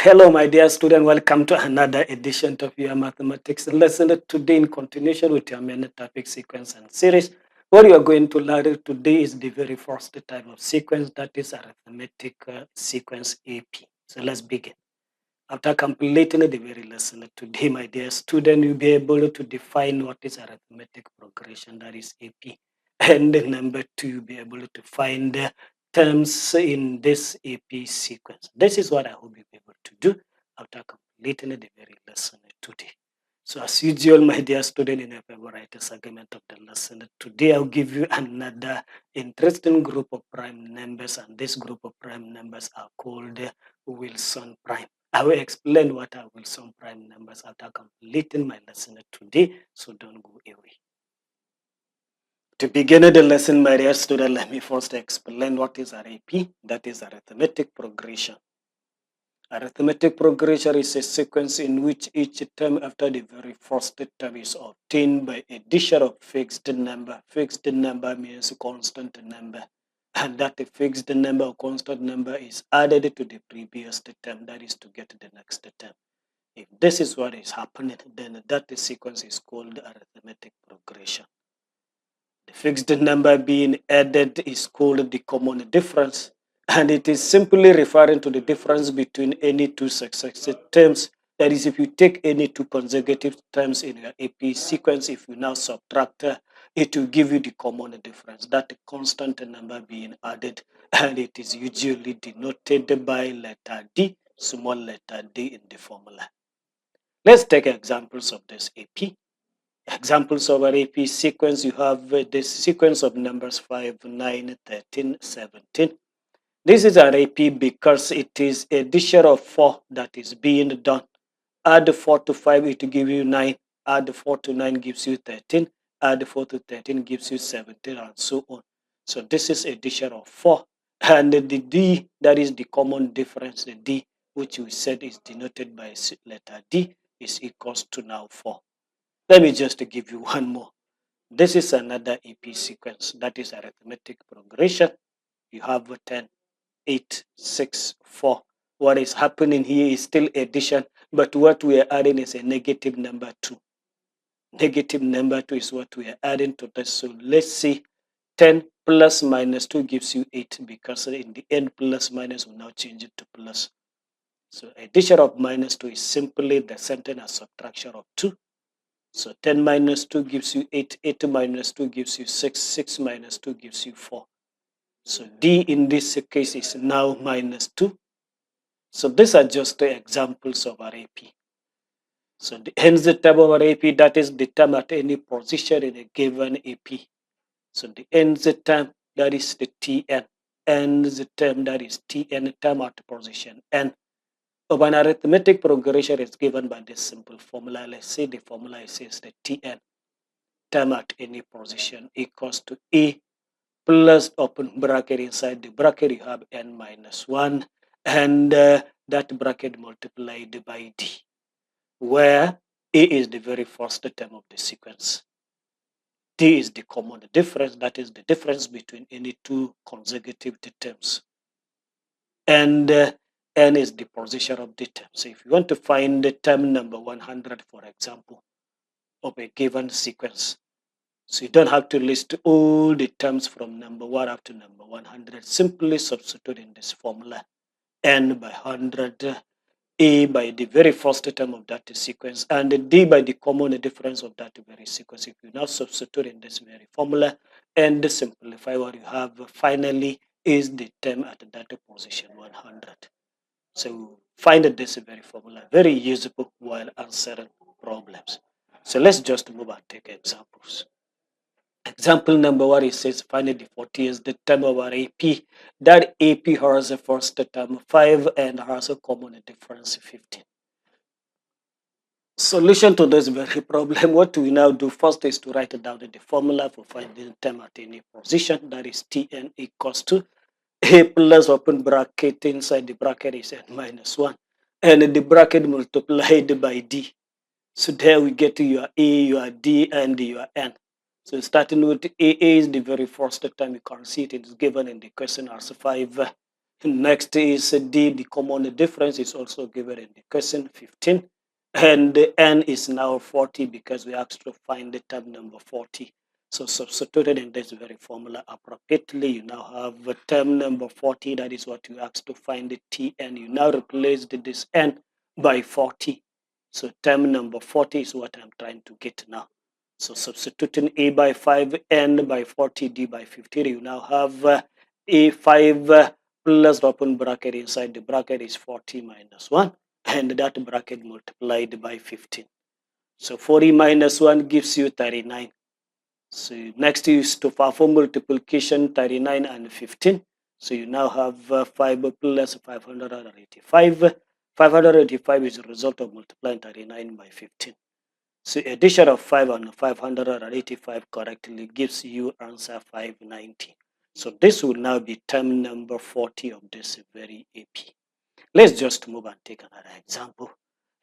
Hello, my dear student. Welcome to another edition of your mathematics lesson. Today, in continuation with your main topic sequence and series, what you are going to learn today is the very first type of sequence, that is arithmetic sequence AP. So let's begin. After completing the very lesson today, my dear student, you'll be able to define what is arithmetic progression, that is AP. And number two, you'll be able to find terms in this AP sequence. This is what I hope you'll be able to do after completing the very lesson today. So as usual, my dear student, in your favorite segment of the lesson, today I'll give you another interesting group of prime numbers, and this group of prime numbers are called Wilson prime. I will explain what are Wilson prime numbers after completing my lesson today, so don't go away. To begin the lesson, my dear student, let me first explain what is RAP, that is arithmetic progression. Arithmetic progression is a sequence in which each term after the very first term is obtained by addition of fixed number. Fixed number means constant number. And that fixed number or constant number is added to the previous term, that is to get the next term. If this is what is happening, then that sequence is called arithmetic progression. The fixed number being added is called the common difference, and it is simply referring to the difference between any two successive terms. That is, if you take any two consecutive terms in your AP sequence, if you now subtract, it will give you the common difference, that constant number being added, and it is usually denoted by letter D, small letter d in the formula. Let's take examples of this AP. Examples of an AP sequence, you have this sequence of numbers 5, 9, 13, 17. This is an AP because it is addition of 4 that is being done. Add 4 to 5, it will give you 9. Add 4 to 9 gives you 13. Add 4 to 13 gives you 17, and so on. So this is addition of 4. And the D, that is the common difference, the D, which we said is denoted by letter D, is equals to now 4. Let me just give you one more. This is another AP sequence, that is arithmetic progression. You have 10, 8, 6, 4. What is happening here is still addition, but what we are adding is a negative number 2. Negative number 2 is what we are adding to this. So let's see, 10 plus minus 2 gives you 8, because in the end plus minus will now change it to plus. So addition of minus 2 is simply the same thing as subtraction of 2. So 10 minus 2 gives you 8, 8 minus 2 gives you 6, 6 minus 2 gives you 4. So D in this case is now minus 2. So these are just the examples of our AP. So hence the term of our AP, that is the term at any position in a given AP. So the nth term, that is the Tn. Nth term, that is Tn, term at position N. Of an arithmetic progression is given by this simple formula. Let's say the formula says the Tn, term at any position, equals to A plus open bracket, inside the bracket you have n minus 1, and that bracket multiplied by D, where A is the very first term of the sequence. D is the common difference, that is the difference between any two consecutive terms. And N is the position of the term. So if you want to find the term number 100, for example, of a given sequence, so you don't have to list all the terms from number 1 up to number 100. Simply substitute in this formula n by 100, a by the very first term of that sequence, and d by the common difference of that very sequence. If you now substitute in this very formula and simplify, what you have finally is the term at that position 100. So find this very formula very useful while answering problems. So let's just move and take examples. Example number 1, it says find the 40 is the term of our AP. That AP has a first term 5 and has a common difference 15. Solution to this very problem, what we now do first is to write down the formula for finding the term at any position. That is Tn equals to A plus open bracket, inside the bracket is n minus 1, and the bracket multiplied by D. So there we get to your A, your D, and your N. So starting with A is the very first time, you can see it is given in the question as 5. Next is D, the common difference is also given in the question, 15. And the N is now 40 because we asked to find the term number 40. So substituted in this very formula appropriately, you now have a term number 40. That is what you asked to find the Tn. You now replaced this N by 40. So term number 40 is what I'm trying to get now. So substituting A by 5, N by 40, D by 50, you now have A5 plus open bracket inside the bracket is 40 minus 1, and that bracket multiplied by 15. So 40 minus 1 gives you 39. So next is to perform multiplication, 39 and 15. So you now have 5 plus 585. 585 is the result of multiplying 39 by 15. So addition of 5 and 585 correctly gives you answer 590. So this will now be term number 40 of this very AP. Let's just move and take another example.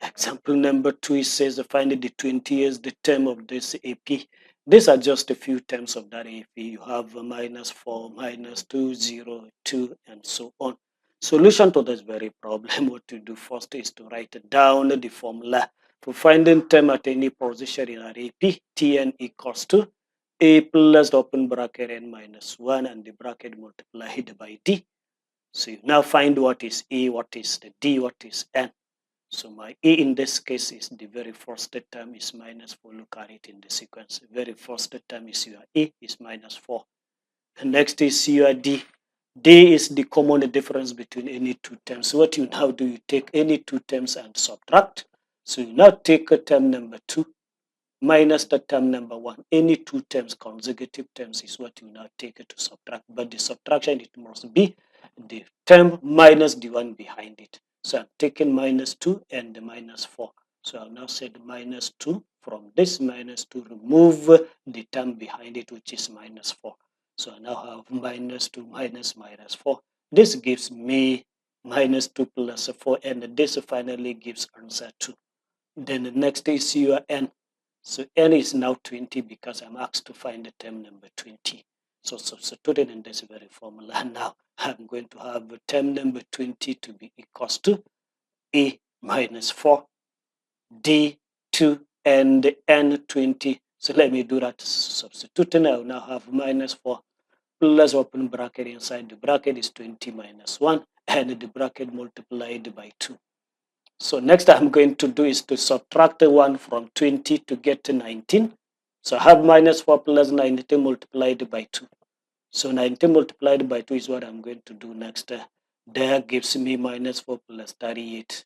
Example number 2, it says find the 20 as the term of this AP. These are just a few terms of that AP. You have -4, -2, 0, 2, and so on. Solution to this very problem, what to do first is to write down the formula for finding term at any position in our AP. Tn equals to A plus open bracket n minus 1 and the bracket multiplied by D. So you now find what is A, what is the D, what is N. So my A in this case is the very first term is -4. Look at it in the sequence. The very first term is your A is -4. The next is your D. D is the common difference between any two terms. So what you now do, you take any two terms and subtract. So you now take a term number 2 minus the term number 1. Any two terms, consecutive terms, is what you now take to subtract. But the subtraction, it must be the term minus the one behind it. So I'm taking -2 and the -4. So I'll now say the -2. From this -2, remove the term behind it, which is -4. So I now have -2 minus -4. This gives me -2 plus 4, and this finally gives answer 2. Then the next is your N. So N is now 20 because I'm asked to find the term number 20. So substituted in this very formula, now I'm going to have the term number 20 to be equals to A -4, D 2, and N 20. So let me do that. Substituting, I will now have -4 plus open bracket inside the bracket is 20 minus 1, and the bracket multiplied by 2. So next I'm going to do is to subtract 1 from 20 to get to 19. So I have -4 plus 19 multiplied by 2. So 19 multiplied by 2 is what I'm going to do next. That gives me -4 plus 38.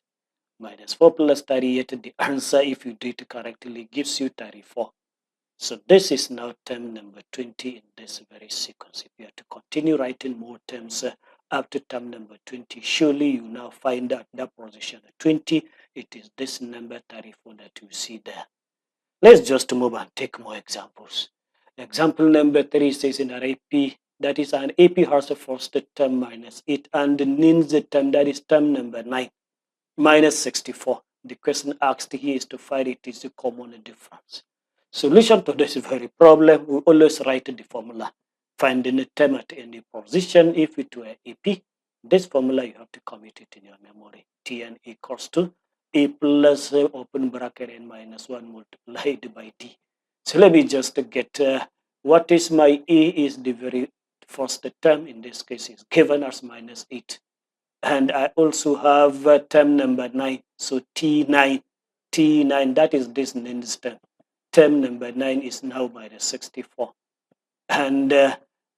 -4 plus 38, the answer, if you do it correctly, gives you 34. So this is now term number 20 in this very sequence. If you have to continue writing more terms up to term number 20, surely you now find out that position at 20. It is this number 34 that you see there. Let's just move and take more examples. Example number 3 says in an AP, that is an AP has a first term -8 and means the term, that is term number 9, -64. The question asked here is to find it is the common difference. Solution to this very problem, we always write the formula. Finding a term at any position. If it were AP, this formula you have to commit it in your memory. Tn equals to A plus open bracket n minus 1 multiplied by D. So let me just get what is my A is the very first term. In this case is given as -8. And I also have term number 9. So T9, that is this next term. Term number 9 is now -64. And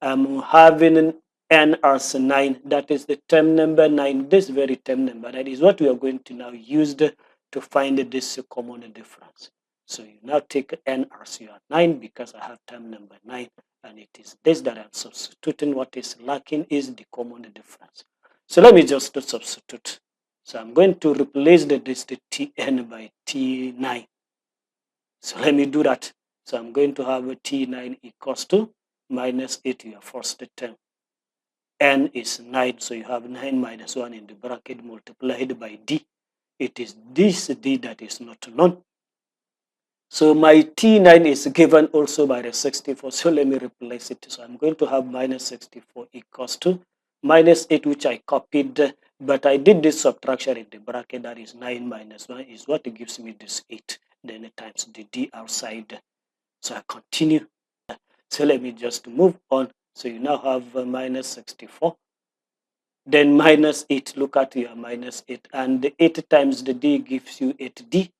I'm having N as 9. That is the term number 9. This very term number, that is what we are going to now use to find this common difference. So you now take N as your 9 because I have term number 9. And it is this that I'm substituting. What is lacking is the common difference. So let me just substitute. So I'm going to replace this Tn by T9. So let me do that. So I'm going to have a T9 equals to -8, your first term. N is 9, so you have 9 minus 1 in the bracket multiplied by D. It is this D that is not known. So my T9 is given also by the 64. So let me replace it. So I'm going to have -64 equals to minus 8, which I copied, but I did this subtraction in the bracket, that is 9 minus 1 is what gives me this 8, then times the d outside. So I continue. So let me just move on. So you now have minus 64. Then minus 8, look at your minus 8, and the 8 times the d gives you 8d.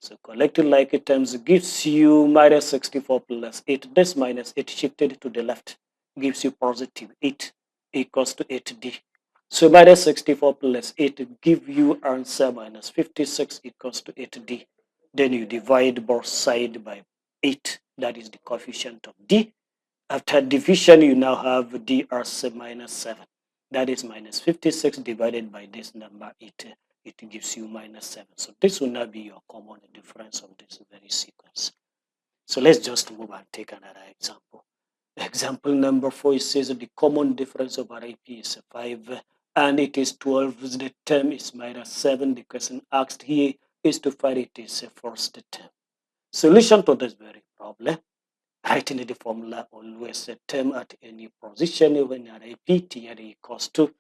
So collected like terms gives you minus 64 plus 8. This minus 8 shifted to the left gives you positive 8 equals to 8d. So minus 64 plus 8 give you answer minus 56 equals to 8d. Then you divide both sides by 8. That is the coefficient of d. After division, you now have d as minus 7. That is minus 56 divided by this number 8. It gives you minus 7. So this will now be your common difference of this very sequence. So let's just move and take another example. Example number 4, it says the common difference of RIP is 5 and it is 12. The term is minus 7. The question asked here is to find it is a first term. Solution to this very problem. Writing the formula, always a term at any position when RIP equals to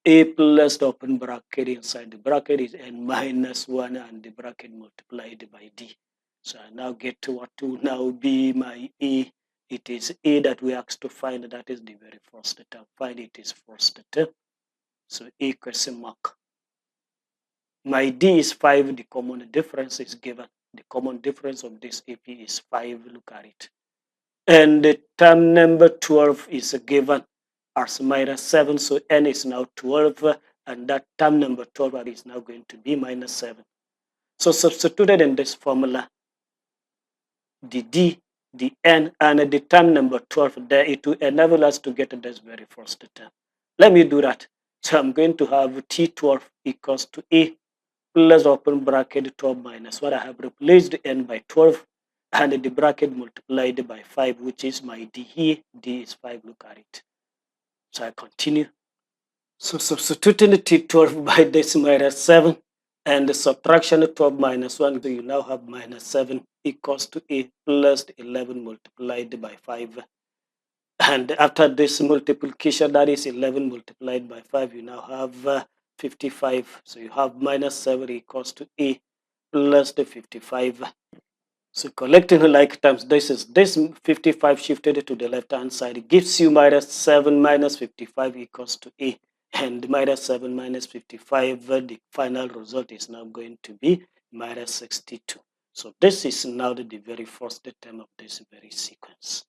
a plus the open bracket inside the bracket is n minus 1 and the bracket multiplied by d. So I now get to what will now be my a. It is a that we asked to find, that is the very first term. Find it is first term. So a question mark. My d is 5, the common difference is given. The common difference of this AP is 5, look at it. And the term number 12 is given as minus 7, so n is now 12, and that term number 12 is now going to be minus 7. So substituted in this formula, the d, the n, and the term number 12 there, it will enable us to get this very first term. Let me do that. So I'm going to have t12 equals to a plus open bracket 12 minus 1. I have replaced n by 12 and the bracket multiplied by 5, which is my d here. D is 5, look at it. So I continue. So substituting the t12 by this minus 7 and the subtraction of 12 minus 1, so you now have minus 7 equals to a plus 11 multiplied by 5. And after this multiplication, that is 11 multiplied by 5, you now have 55. So you have minus 7 equals to a plus the 55. So collecting like terms, this 55 shifted to the left hand side. It gives you minus 7 minus 55 equals to a. And minus 7 minus 55, the final result is now going to be minus 62. So this is now the very first term of this very sequence.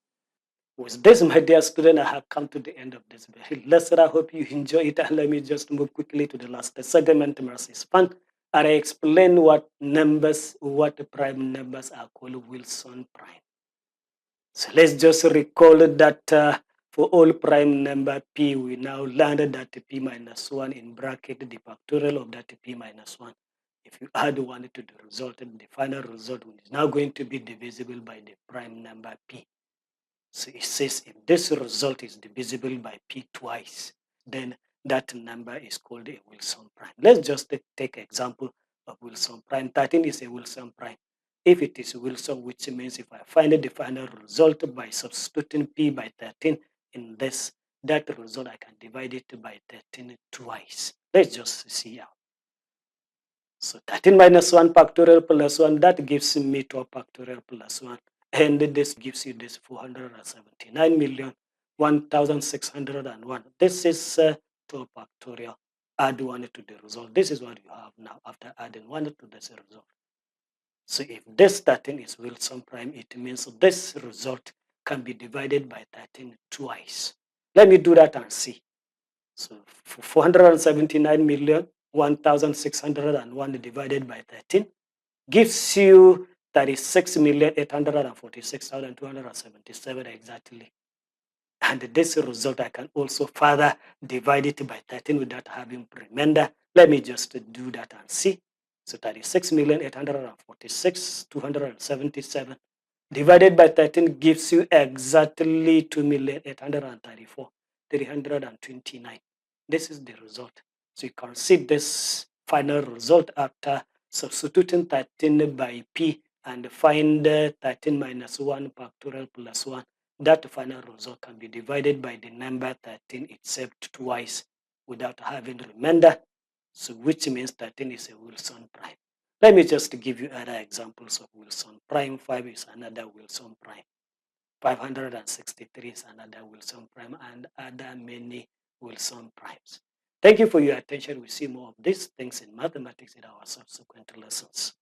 With this, my dear student, I have come to the end of this very lesson. I hope you enjoy it. And let me just move quickly to the last segment, is fun. And I explain what prime numbers are called Wilson prime. So let's just recall that for all prime number p, we now learned that p minus 1 in bracket, the factorial of that p minus 1. If you add 1 to the result, the final result is now going to be divisible by the prime number p. So it says if this result is divisible by p twice, then that number is called a Wilson prime. Let's just take example of Wilson prime. 13 is a Wilson prime. If it is Wilson, which means if I find the final result by substituting p by 13 in this, that result I can divide it by 13 twice. Let's just see how. So 13 minus 1 factorial plus 1, that gives me 12 factorial plus 1. And this gives you this 479,001,601. This is 12 factorial. Add 1 to the result. This is what you have now after adding 1 to this result. So if this 13 is Wilson prime, it means this result can be divided by 13 twice. Let me do that and see. So 479,001,601 divided by 13 gives you 36,846,277 exactly. And this result I can also further divide it by 13 without having remainder. Let me just do that and see. So 36,846,277 divided by 13 gives you exactly 2,834,329. This is the result. So you can see this final result after substituting 13 by p and find 13 minus 1 factorial plus 1. that final result can be divided by the number 13 itself twice without having remainder, so which means 13 is a Wilson prime. Let me just give you other examples of Wilson prime. 5 is another Wilson prime. 563 is another Wilson prime, and other many Wilson primes. Thank you for your attention. We see more of these things in mathematics in our subsequent lessons.